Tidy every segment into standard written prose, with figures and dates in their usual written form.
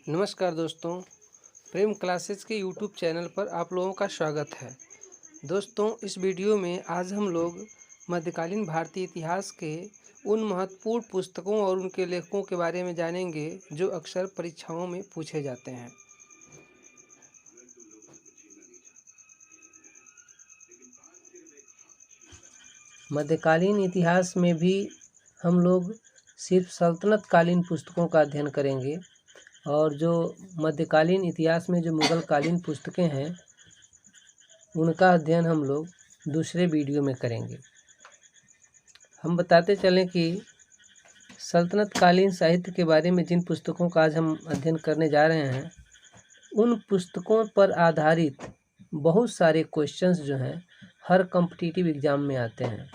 नमस्कार दोस्तों, प्रेम क्लासेस के यूट्यूब चैनल पर आप लोगों का स्वागत है। दोस्तों, इस वीडियो में आज हम लोग मध्यकालीन भारतीय इतिहास के उन महत्वपूर्ण पुस्तकों और उनके लेखकों के बारे में जानेंगे जो अक्सर परीक्षाओं में पूछे जाते हैं। मध्यकालीन इतिहास में भी हम लोग सिर्फ सल्तनत कालीन पुस्तकों का अध्ययन करेंगे और जो मध्यकालीन इतिहास में जो मुगल कालीन पुस्तकें हैं उनका अध्ययन हम लोग दूसरे वीडियो में करेंगे। हम बताते चलें कि सल्तनत कालीन साहित्य के बारे में जिन पुस्तकों का आज हम अध्ययन करने जा रहे हैं उन पुस्तकों पर आधारित बहुत सारे क्वेश्चंस जो हैं हर कॉम्पिटिटिव एग्ज़ाम में आते हैं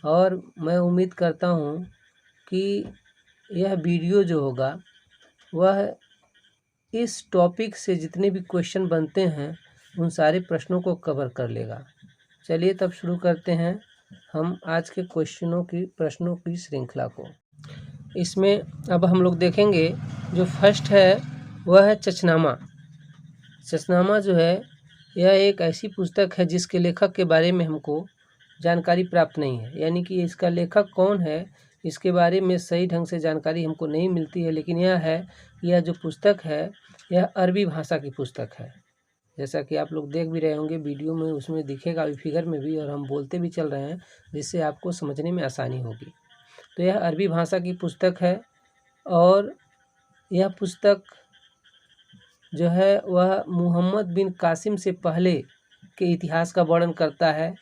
और मैं उम्मीद करता हूं कि यह वीडियो जो होगा वह इस टॉपिक से जितने भी क्वेश्चन बनते हैं उन सारे प्रश्नों को कवर कर लेगा। चलिए तब शुरू करते हैं हम आज के प्रश्नों की श्रृंखला को। इसमें अब हम लोग देखेंगे जो फर्स्ट है वह है चचनामा। चचनामा जो है यह एक ऐसी पुस्तक है जिसके लेखक के बारे में हमको जानकारी प्राप्त नहीं है, यानी कि इसका लेखक कौन है इसके बारे में सही ढंग से जानकारी हमको नहीं मिलती है। लेकिन यह जो पुस्तक है यह अरबी भाषा की पुस्तक है, जैसा कि आप लोग देख भी रहे होंगे वीडियो में, उसमें दिखेगा भी फिगर में भी, और हम बोलते भी चल रहे हैं जिससे आपको समझने में आसानी होगी। तो यह अरबी भाषा की पुस्तक है और यह पुस्तक जो है वह मोहम्मद बिन कासिम से पहले के इतिहास का वर्णन करता है।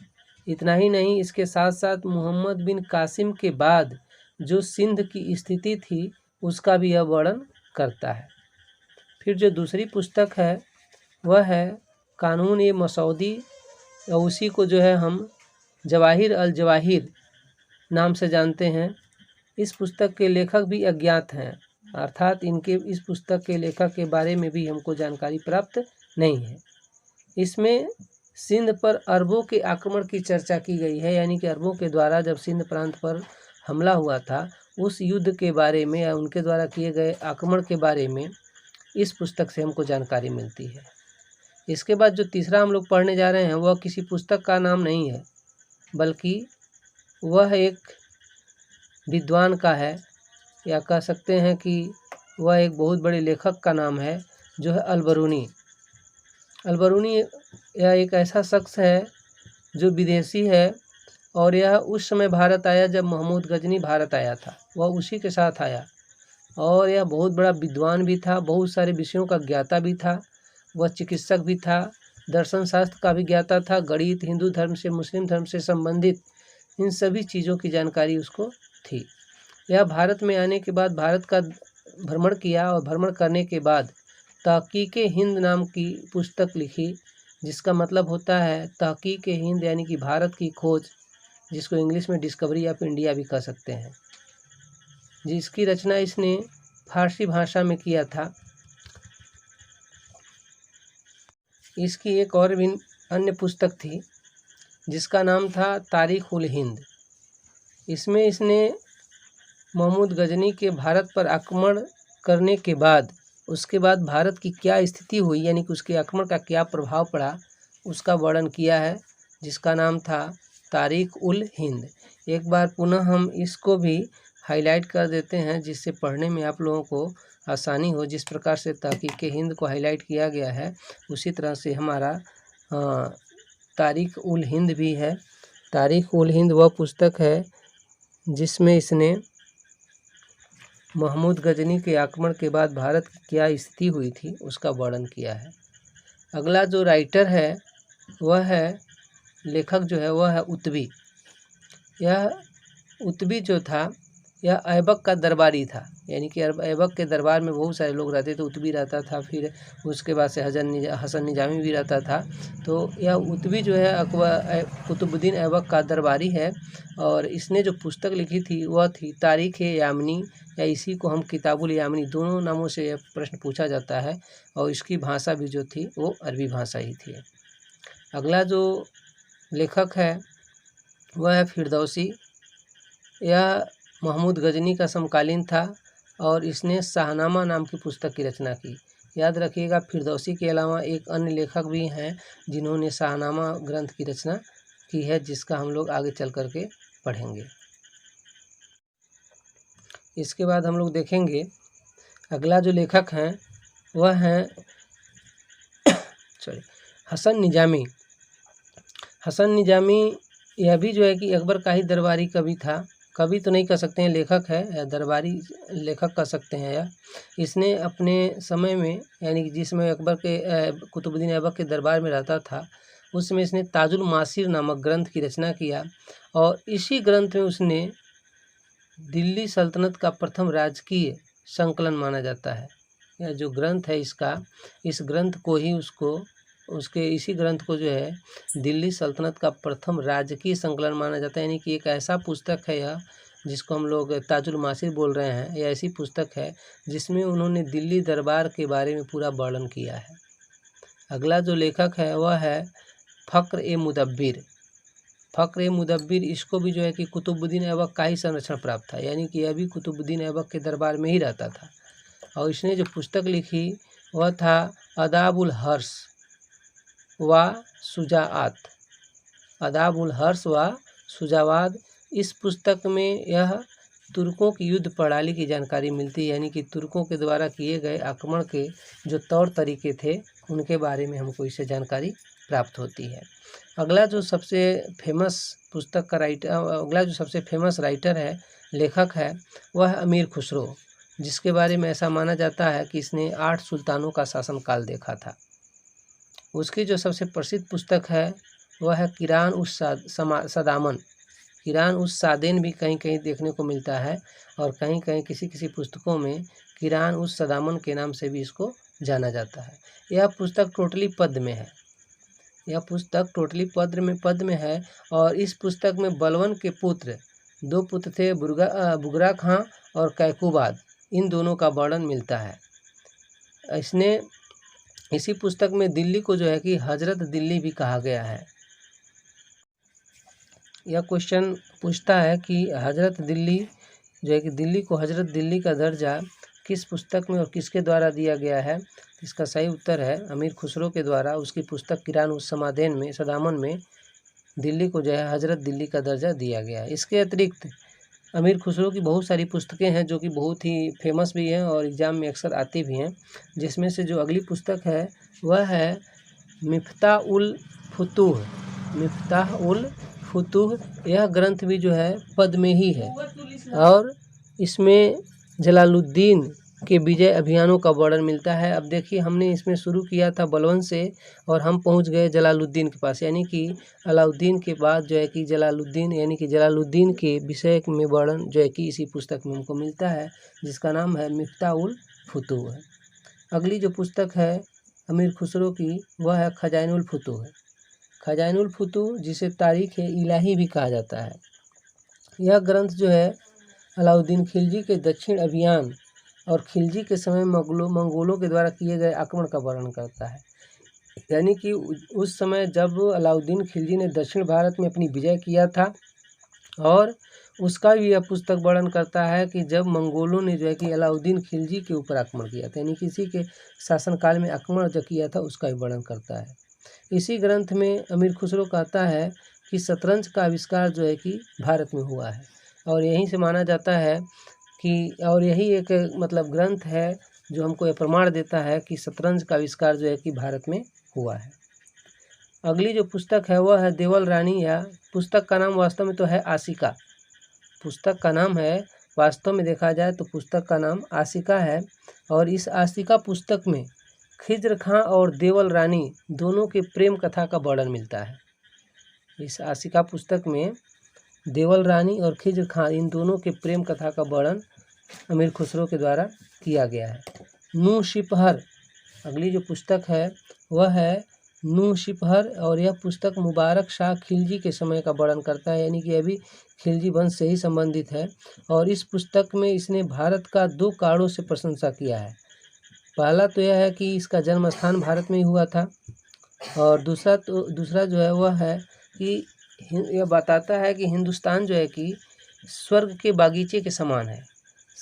इतना ही नहीं, इसके साथ साथ मोहम्मद बिन कासिम के बाद जो सिंध की स्थिति थी उसका भी यह वर्णन करता है। फिर जो दूसरी पुस्तक है वह है कानून ए मसौदी, और उसी को जो है हम जवाहिर अल जवाहिर नाम से जानते हैं। इस पुस्तक के लेखक भी अज्ञात हैं, अर्थात इस पुस्तक के लेखक के बारे में भी हमको जानकारी प्राप्त नहीं है। इसमें सिंध पर अरबों के आक्रमण की चर्चा की गई है, यानी कि अरबों के द्वारा जब सिंध प्रांत पर हमला हुआ था उस युद्ध के बारे में या उनके द्वारा किए गए आक्रमण के बारे में इस पुस्तक से हमको जानकारी मिलती है। इसके बाद जो तीसरा हम लोग पढ़ने जा रहे हैं वह किसी पुस्तक का नाम नहीं है, बल्कि वह एक विद्वान का है, या कह सकते हैं कि वह एक बहुत बड़े लेखक का नाम है जो है अल-बरूनी। अल-बरूनी यह एक ऐसा शख्स है जो विदेशी है और यह उस समय भारत आया जब महमूद गजनी भारत आया था, वह उसी के साथ आया और यह बहुत बड़ा विद्वान भी था, बहुत सारे विषयों का ज्ञाता भी था। वह चिकित्सक भी था, दर्शन शास्त्र का भी ज्ञाता था, गणित, हिंदू धर्म से मुस्लिम धर्म से संबंधित इन सभी चीज़ों की जानकारी उसको थी। यह भारत में आने के बाद भारत का भ्रमण किया और भ्रमण करने के बाद तहकीके हिंद नाम की पुस्तक लिखी, जिसका मतलब होता है तहकीके हिंद यानी कि भारत की खोज, जिसको इंग्लिश में डिस्कवरी ऑफ इंडिया भी कह सकते हैं, जिसकी रचना इसने फारसी भाषा में किया था। इसकी एक और भी अन्य पुस्तक थी जिसका नाम था तारीख उल हिंद। इसमें इसने महमूद गजनी के भारत पर आक्रमण करने के बाद उसके बाद भारत की क्या स्थिति हुई, यानी कि उसके आक्रमण का क्या प्रभाव पड़ा, उसका वर्णन किया है, जिसका नाम था तारीख उल हिंद। एक बार पुनः हम इसको भी हाईलाइट कर देते हैं जिससे पढ़ने में आप लोगों को आसानी हो। जिस प्रकार से तहकीके हिंद को हाईलाइट किया गया है उसी तरह से हमारा तारीख उल हिंद भी है। तारीख उल हिंद वह पुस्तक है जिसमें इसने महमूद गजनी के आक्रमण के बाद भारत की क्या स्थिति हुई थी उसका वर्णन किया है। अगला जो राइटर है वह है, लेखक जो है वह है उतबी। यह उतबी जो था यह ऐबक का दरबारी था, यानी कि ऐबक के दरबार में बहुत सारे लोग रहते थे, उतबी रहता था, फिर उसके बाद से हसन निजामी भी रहता था। तो यह उतबी जो है कुतुबुद्दीन ऐबक का दरबारी है और इसने जो पुस्तक लिखी थी वह थी तारीख यामनी, या इसी को हम किताबुल यामनी, दोनों नामों से यह प्रश्न पूछा जाता है, और इसकी भाषा भी जो थी वो अरबी भाषा ही थी। अगला जो लेखक है वह है फिरदौसी। यह महमूद गजनी का समकालीन था और इसने शाहनामा नाम की पुस्तक की रचना की। याद रखिएगा, फिरदौसी के अलावा एक अन्य लेखक भी हैं जिन्होंने शाहनामा ग्रंथ की रचना की है, जिसका हम लोग आगे चल कर के पढ़ेंगे। इसके बाद हम लोग देखेंगे अगला जो लेखक हैं वह हैं हसन निजामी। हसन निजामी यह भी जो है कि अकबर का ही दरबारी कवि था। कवि तो नहीं कह सकते हैं, लेखक है या दरबारी लेखक कह सकते हैं। यह इसने अपने समय में, यानी कि जिस समय अकबर के कुतुबुद्दीन ऐबक के दरबार में रहता था, उस समय इसने ताजुल मासिर नामक ग्रंथ की रचना किया और इसी ग्रंथ में उसने दिल्ली सल्तनत का प्रथम राजकीय संकलन माना जाता है। यह जो ग्रंथ है इसका, इस ग्रंथ को ही इसी ग्रंथ को जो है दिल्ली सल्तनत का प्रथम राजकीय संकलन माना जाता है। यानी कि एक ऐसा पुस्तक है यह जिसको हम लोग ताजुल मासिर बोल रहे हैं। यह ऐसी पुस्तक है जिसमें उन्होंने दिल्ली दरबार के बारे में पूरा वर्णन किया है। अगला जो लेखक है वह है फ़क्र ए मुदब्बिर। फ़क्र ए मुदब्बिर, इसको भी जो है कि कुतुबुद्दीन ऐबक का ही संरक्षण प्राप्त था। यानी कि यह भी कुतुबुद्दीन ऐबक के दरबार में ही रहता था। और इसने जो पुस्तक लिखी वह था अदाबुल हर्ष व सुजाआत। अदाबुल हर्ष व सुजावाद। इस पुस्तक में यह तुर्कों की युद्ध प्रणाली की जानकारी मिलती है। यानी कि तुर्कों के द्वारा किए गए आक्रमण के जो तौर तरीके थे उनके बारे में हमको इससे जानकारी प्राप्त होती है। अगला जो सबसे फेमस राइटर है, लेखक है, वह अमीर खुसरो, जिसके बारे में ऐसा माना जाता है कि इसने 8 सुल्तानों का शासनकाल देखा था। उसकी जो सबसे प्रसिद्ध पुस्तक है वह है किरान उस सदामन। किरान उस सादेन भी कहीं कहीं देखने को मिलता है और कहीं कहीं किसी पुस्तकों में किरान उस सदामन के नाम से भी इसको जाना जाता है। यह पुस्तक टोटली पद्य में है। पद में है और इस पुस्तक में बलवन के पुत्र 2 पुत्र थे, बुगरा खां और कैकुबाद, इन दोनों का वर्णन मिलता है। इसी पुस्तक में दिल्ली को जो है कि हजरत दिल्ली भी कहा गया है। यह क्वेश्चन पूछता है कि हजरत दिल्ली जो है कि दिल्ली को हजरत दिल्ली का दर्जा किस पुस्तक में और किसके द्वारा दिया गया है। इसका सही उत्तर है अमीर खुसरो के द्वारा। उसकी पुस्तक किरान उस सदामन में दिल्ली को जो है हजरत दिल्ली का दर्जा दिया गया है। इसके अतिरिक्त अमीर खुसरो की बहुत सारी पुस्तकें हैं जो कि बहुत ही फेमस भी हैं और एग्ज़ाम में अक्सर आती भी हैं, जिसमें से जो अगली पुस्तक है वह है मिफ्ताह उल फुतूह। यह ग्रंथ भी जो है पद में ही है और इसमें जलालुद्दीन के विजय अभियानों का वर्णन मिलता है। अब देखिए, हमने इसमें शुरू किया था बलवन से और हम पहुंच गए जलालुद्दीन के पास, यानी कि अलाउद्दीन के बाद जो है कि जलालुद्दीन के विषय में वर्णन जो है कि इसी पुस्तक में हमको मिलता है, जिसका नाम है मिफ्ताह उल फुतूह। अगली जो पुस्तक है अमीर खुसरो की वह है खजाइनुल फुतूह, जिसे तारीख इलाही भी कहा जाता है। यह ग्रंथ जो है अलाउद्दीन खिलजी के दक्षिण अभियान और खिलजी के समय मंगोलों के द्वारा किए गए आक्रमण का वर्णन करता है। यानी कि उस समय जब अलाउद्दीन खिलजी ने दक्षिण भारत में अपनी विजय किया था, और उसका भी यह पुस्तक वर्णन करता है कि जब मंगोलों ने जो है कि अलाउद्दीन खिलजी के ऊपर आक्रमण किया था, यानी किसी के शासनकाल में आक्रमण जो किया था उसका भी वर्णन करता है। इसी ग्रंथ में अमीर खुसरो कहता है कि शतरंज का आविष्कार जो है कि भारत में हुआ है और यहीं से माना जाता है कि, और यही एक ग्रंथ है जो हमको यह प्रमाण देता है कि शतरंज का आविष्कार जो है कि भारत में हुआ है। अगली जो पुस्तक है वह है देवल रानी, या पुस्तक का नाम वास्तव में तो है आशिका। पुस्तक का नाम है, वास्तव में देखा जाए तो पुस्तक का नाम आशिका है और इस आशिका पुस्तक में खिज्र खां और देवल रानी दोनों के प्रेम कथा का वर्णन मिलता है। इस आशिका पुस्तक में देवल रानी और खिज्र खां इन दोनों के प्रेम कथा का वर्णन अमीर खुसरो के द्वारा किया गया है। नूह शिपहर, अगली जो पुस्तक है वह है नूह शिपहर और यह पुस्तक मुबारक शाह खिलजी के समय का वर्णन करता है, यानी कि अभी खिलजी वंश से ही संबंधित है। और इस पुस्तक में इसने भारत का 2 कारणों से प्रशंसा किया है। पहला तो यह है कि इसका जन्म स्थान भारत में ही हुआ था और दूसरा जो है वह है कि यह बताता है कि हिंदुस्तान जो है कि स्वर्ग के बागीचे के समान है।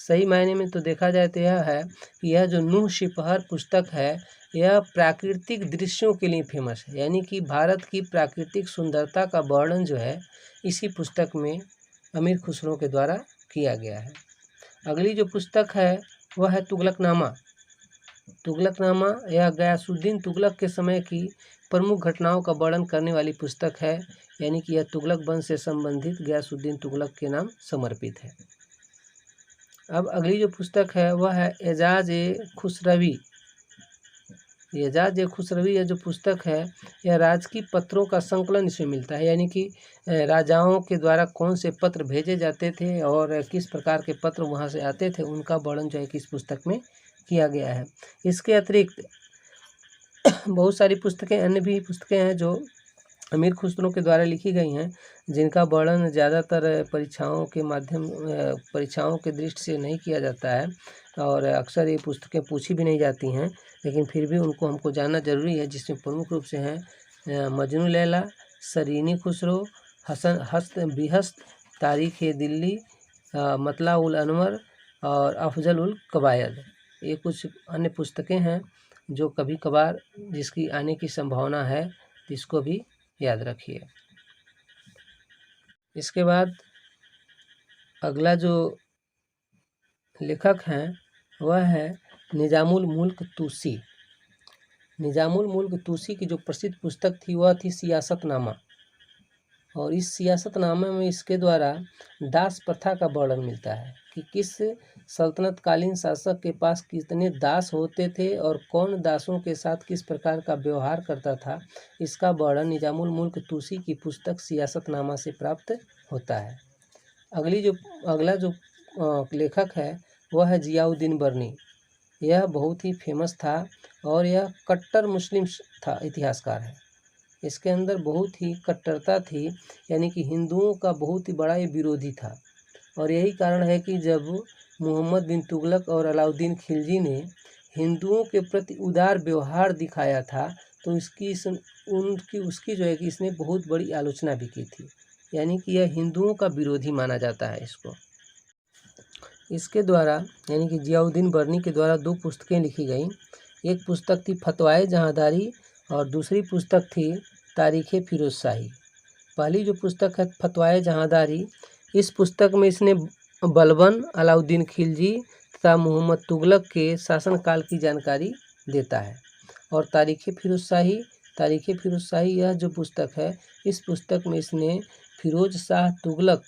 सही मायने में तो देखा जाए तो यह है कि यह जो नूह शिपहर पुस्तक है यह प्राकृतिक दृश्यों के लिए फेमस है, यानी कि भारत की प्राकृतिक सुंदरता का वर्णन जो है इसी पुस्तक में अमीर खुसरो के द्वारा किया गया है। अगली जो पुस्तक है वह है तुगलकनामा। तुगलकनामा यह गयासुद्दीन तुगलक के समय की प्रमुख घटनाओं का वर्णन करने वाली पुस्तक है, यानी कि यह तुगलक वंश से संबंधित गयासुद्दीन तुगलक के नाम समर्पित है। अब अगली जो पुस्तक है वह है एजाज-ए-खुसरवी। एजाज-ए-खुसरवी यह जो पुस्तक है यह राजकीय पत्रों का संकलन इसमें मिलता है, यानी कि राजाओं के द्वारा कौन से पत्र भेजे जाते थे और किस प्रकार के पत्र वहाँ से आते थे उनका वर्णन जो है कि इस पुस्तक में किया गया है। इसके अतिरिक्त बहुत सारी पुस्तकें अन्य भी पुस्तकें हैं जो अमीर खुसरो के द्वारा लिखी गई हैं, जिनका वर्णन ज़्यादातर परीक्षाओं के दृष्टि से नहीं किया जाता है और अक्सर ये पुस्तकें पूछी भी नहीं जाती हैं, लेकिन फिर भी उनको हमको जानना ज़रूरी है, जिसमें प्रमुख रूप से हैं मजनू लैला, सरीनी खुसरो, हस्त बिहस्त, तारीख़-ए-दिल्ली, मतला-उल-अनवर और अफ़ज़ल-उल-कवायद। ये कुछ अन्य पुस्तकें हैं जो कभी कभार जिसकी आने की संभावना है, इसको भी याद रखिए। इसके बाद अगला जो लेखक हैं वह है निज़ामुल मुल्क तूसी। निज़ामुल मुल्क तूसी की जो प्रसिद्ध पुस्तक थी वह थी सियासतनामा, और इस सियासतनामा में इसके द्वारा दास प्रथा का वर्णन मिलता है कि किस सल्तनतकालीन शासक के पास कितने दास होते थे और कौन दासों के साथ किस प्रकार का व्यवहार करता था। इसका वर्णन निज़ामुल मुल्क तूसी की पुस्तक सियासतनामा से प्राप्त होता है। अगला जो लेखक है वह है ज़ियाउद्दीन बर्नी। यह बहुत ही फेमस था और यह कट्टर मुस्लिम था, इतिहासकार है। इसके अंदर बहुत ही कट्टरता थी, यानी कि हिंदुओं का बहुत ही बड़ा ये विरोधी था, और यही कारण है कि जब मोहम्मद बिन तुगलक और अलाउद्दीन खिलजी ने हिंदुओं के प्रति उदार व्यवहार दिखाया था तो उसकी जो है कि इसने बहुत बड़ी आलोचना भी की थी, यानी कि यह हिंदुओं का विरोधी माना जाता है इसको। इसके द्वारा यानी कि ज़ियाउद्दीन बर्नी के द्वारा 2 पुस्तकें लिखी गई। एक पुस्तक थी फतवाए जहांदारी और दूसरी पुस्तक थी तारीख़ फिरोज़ शाही। पहली जो पुस्तक है फतवाए जहांदारी, इस पुस्तक में इसने बलबन, अलाउद्दीन खिलजी तथा मोहम्मद तुगलक के शासनकाल की जानकारी देता है। और तारीख़ फिरोज़ शाही यह जो पुस्तक है इस पुस्तक में इसने फिरोज शाह तुगलक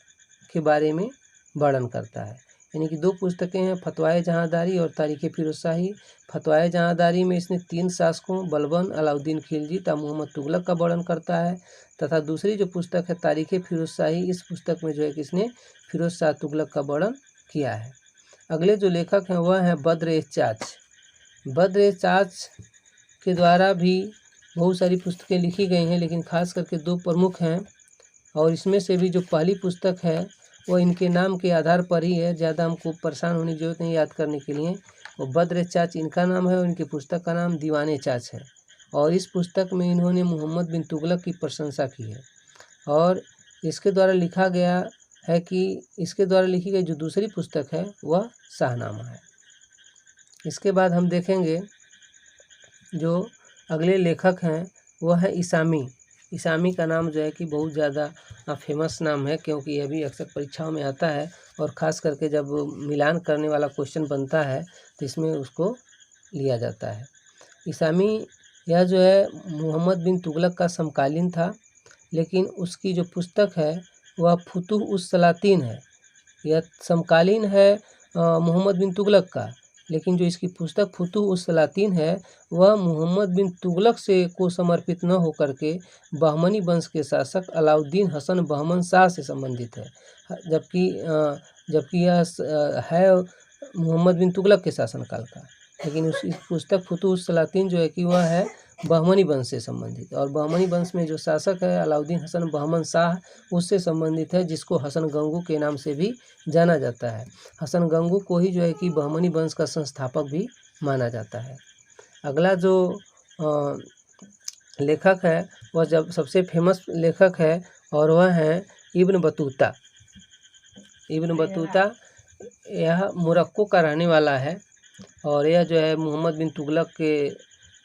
के बारे में वर्णन करता है। यानी कि 2 पुस्तकें हैं, फतवाए जहांदारी और तारीख़ फिरोज़ शाही। फतवाए जहांदारी में इसने 3 शासकों बलबन, अलाउद्दीन खिलजी तथा मोहम्मद तुगलक का वर्णन करता है, तथा दूसरी जो पुस्तक है तारीख़ फिरोज़ शाही, इस पुस्तक में जो है कि इसने फिरोज शाह तुगलक का वर्णन किया है। अगले जो लेखक हैं वह हैं बद्र-ए-चाच। बद्र-ए-चाच के द्वारा भी बहुत सारी पुस्तकें लिखी गई हैं, लेकिन खास करके 2 प्रमुख हैं, और इसमें से भी जो पहली पुस्तक है वो इनके नाम के आधार पर ही है, ज़्यादा हमको परेशान होने की जरूरत नहीं याद करने के लिए। वो बद्र-ए-चाच इनका नाम है और इनकी पुस्तक का नाम दीवान-ए-चाच है, और इस पुस्तक में इन्होंने मोहम्मद बिन तुगलक की प्रशंसा की है। और इसके द्वारा लिखा गया है कि इसके द्वारा लिखी गई जो दूसरी पुस्तक है वह शाहनामा है। इसके बाद हम देखेंगे जो अगले लेखक हैं वह है इसामी। इसामी का नाम जो है कि बहुत ज़्यादा फेमस नाम है, क्योंकि यह भी अक्सर परीक्षाओं में आता है, और ख़ास करके जब मिलान करने वाला क्वेश्चन बनता है तो इसमें उसको लिया जाता है। इसामी यह जो है मोहम्मद बिन तुगलक का समकालीन था, लेकिन उसकी जो पुस्तक है वह फुतूह-उस-सलातीन है। यह समकालीन है मोहम्मद बिन तुगलक का, लेकिन जो इसकी पुस्तक फुतूह-उस-सलातीन है वह मोहम्मद बिन तुगलक को समर्पित न होकर के बहमनी वंश के शासक अलाउद्दीन हसन बहमन शाह से संबंधित है, जबकि यह है मोहम्मद बिन तुगलक के शासनकाल का। लेकिन इस पुस्तक फुतूह-उस-सलातीन जो है कि वह है बहमनी वंश से संबंधित, और बहमनी वंश में जो शासक है अलाउद्दीन हसन बहमन शाह उससे संबंधित है, जिसको हसन गंगू के नाम से भी जाना जाता है। हसन गंगू को ही जो है कि बहमनी वंश का संस्थापक भी माना जाता है। अगला जो लेखक है वह जब सबसे फेमस लेखक है और वह है इब्न बतूता। इब्न बतूता यह मोरक्को का रहने वाला है और यह जो है मोहम्मद बिन तुगलक के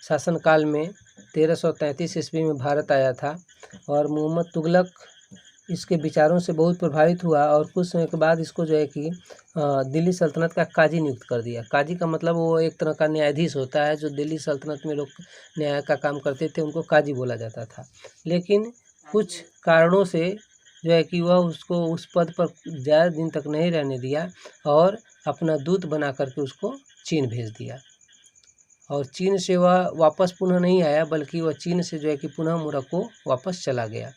शासनकाल में 1333 ईस्वी में भारत आया था और मोहम्मद तुगलक इसके विचारों से बहुत प्रभावित हुआ और कुछ समय के बाद इसको जो है कि दिल्ली सल्तनत का काजी नियुक्त कर दिया। काजी का मतलब वो एक तरह का न्यायाधीश होता है, जो दिल्ली सल्तनत में लोग न्याय का काम करते थे उनको काजी बोला जाता था। लेकिन कुछ कारणों से जो है कि वह उसको उस पद पर ज़्यादा दिन तक नहीं रहने दिया और अपना दूत बना करके उसको चीन भेज दिया और चीन से वह वापस पुनः नहीं आया, बल्कि वह चीन से जो है कि पुनः मोरक्को वापस चला गया।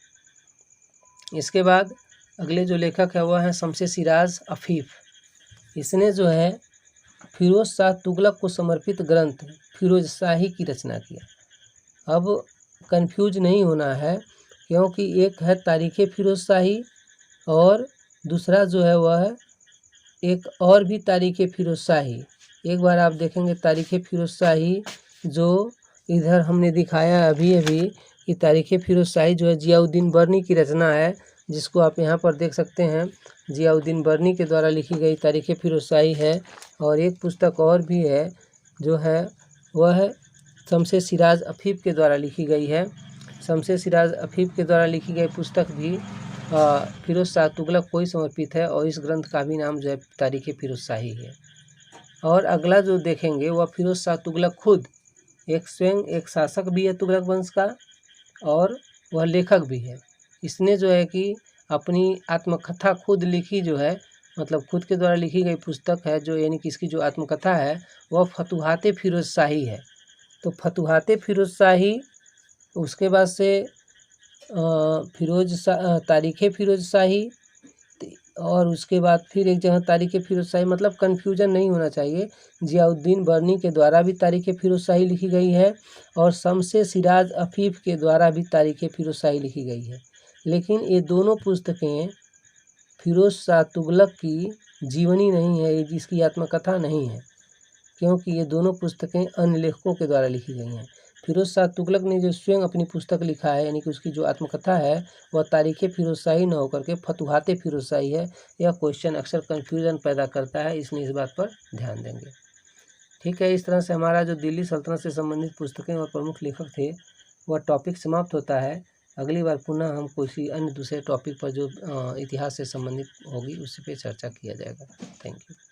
इसके बाद अगले जो लेखक है वह है शमसे सिराज अफीफ। इसने जो है फिरोज शाह तुगलक को समर्पित ग्रंथ फिरोज शाही की रचना किया। अब कंफ्यूज नहीं होना है, क्योंकि एक है तारीख़ फिरोज शाही और दूसरा जो है वह एक और भी तारीख़ फिरोज शाही। एक बार आप देखेंगे तारीख़ फिरोज शाही जो इधर हमने दिखाया अभी कि तारीख़ फिरोज शाही जो है जियाउद्दीन बर्नी की रचना है, जिसको आप यहाँ पर देख सकते हैं। जियाउद्दीन बर्नी के द्वारा लिखी गई तारीख़ फिरोज शाही है। और एक पुस्तक और भी है जो है वह है शमसे सिराज अफीफ के द्वारा लिखी गई है। शमसे सिराज अफीफ के द्वारा लिखी गई पुस्तक भी फिरोज शाह तुगलक को ही समर्पित है और इस ग्रंथ का भी नाम जो है तारीख़ फिरोज शाही है। और अगला जो देखेंगे वह फिरोज शाह तुगलक खुद स्वयं एक शासक भी है तुगलक वंश का और वह लेखक भी है। इसने जो है कि अपनी आत्मकथा खुद लिखी जो है, मतलब खुद के द्वारा लिखी गई पुस्तक है जो, यानी कि इसकी जो आत्मकथा है वह फतुहाते फिरोज शाही है। तो फतुहाते फिरोज शाही, उसके बाद से तारीख़ फिरोज शाही और उसके बाद फिर एक जगह तारीख़ फिरोज शाही, मतलब कन्फ्यूजन नहीं होना चाहिए। जियाउद्दीन बर्नी के द्वारा भी तारीख़ फिरोज शाही लिखी गई है और शमसे सिराज अफीफ के द्वारा भी तारीख़ फिरोज शाही लिखी गई है। लेकिन ये दोनों पुस्तकें फिरोज शाह तुगलक की जीवनी नहीं है, ये जिसकी आत्मकथा नहीं है, क्योंकि ये दोनों पुस्तकें अन्य लेखकों के द्वारा लिखी गई हैं। फिरोज शाह तुगलक ने जो स्वयं अपनी पुस्तक लिखा है, यानी कि उसकी जो आत्मकथा है वह तारीख़ फिरोज शाही न होकर के फतुहाते फिरोज शाही है। यह क्वेश्चन अक्सर कन्फ्यूजन पैदा करता है, इसलिए इस बात पर ध्यान देंगे। ठीक है, इस तरह से हमारा जो दिल्ली सल्तनत से संबंधित पुस्तकें और प्रमुख लेखक थे वह टॉपिक समाप्त होता है। अगली बार पुनः हम किसी अन्य दूसरे टॉपिक पर जो इतिहास से संबंधित होगी उसी पे चर्चा किया जाएगा। Thank you.